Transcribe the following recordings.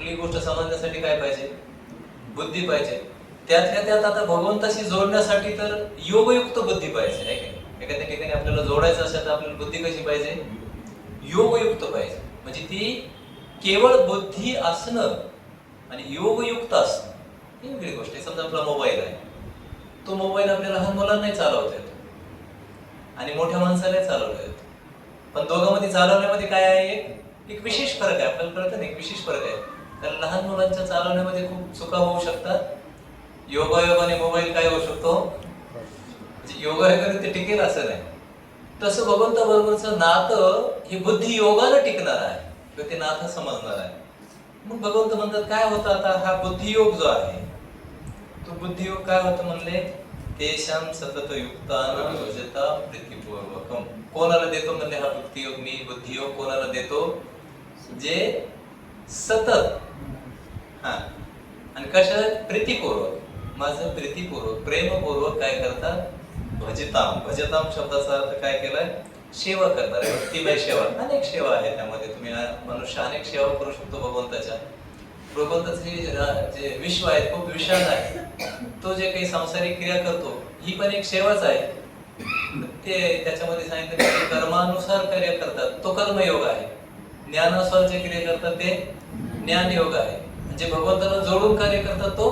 कुठलीही गोष्ट समजण्यासाठी काय पाहिजे? बुद्धी पाहिजे. त्यातल्या त्यात आता भगवंताशी जोडण्यासाठी तर योगयुक्त बुद्धी पाहिजे, आहे की नाही? एखाद्या ठिकाणी आपल्याला जोडायचं असेल तर आपल्याला बुद्धी कशी पाहिजे? योगयुक्त पाहिजे. म्हणजे ती केवळ बुद्धी असणं आणि योगयुक्त असणं ही वेगळी गोष्ट आहे. समजा आपला मोबाईल आहे, तो मोबाईल आपल्याला लहान मुलांनाही चालवता येतो आणि मोठ्या माणसालाही चालवता येतो. पण दोघांमध्ये चालवण्यामध्ये काय आहे? एक विशेष फरक आहे. आपल्याला कळतं ना, एक विशेष फरक आहे. कारण लहान मुलांच्या चालवण्यामध्ये खूप चुका होऊ शकतात. योगायोगाने मोबाईल काय होऊ शकतो? म्हणजे योगायोगाने ते टिकेल असं नाही. तसं भगवंताबरोबरचं नातं हे बुद्धी योगानं टिकणार आहे किंवा ते नातं समजणार आहे. मग भगवंत म्हणतात काय होतं आता हा बुद्धियोग जो आहे तो बुद्धियोग काय होतं म्हणले? तेषां सतत युक्तान भजता प्रीतिपूर्वकम. कोणाला देतो म्हणले हा बुद्धियोग? मी बुद्धियोग कोणाला देतो? जे सतत आणि कशा प्रीतिपूर्वक, माझं प्रीतिपूर्वक प्रेमपूर्वक काय करतात? भजताम. भजताम शब्दाचा अर्थ काय केलाय? सेवा करणार आहे. भक्तिमय सेवा. अनेक सेवा आहे त्यामध्ये. तुम्ही मनुष्य अनेक सेवा करू शकतो भगवंताच्या. भगवंताचे जे विश्व आहे खूप विशाल आहे. तो जे काही सांसारिक क्रिया करतो ही पण एक सेवाच आहे. ते त्याच्यामध्ये सांगितलं की कर्मानुसार कार्य करतात तो कर्मयोग आहे. ज्ञानानुसार जे क्रिया करतात ते ज्ञान योग आहे. म्हणजे भगवंताला जोडून कार्य करतात तो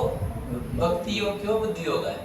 भक्ती योग किंवा बुद्धी योग आहे.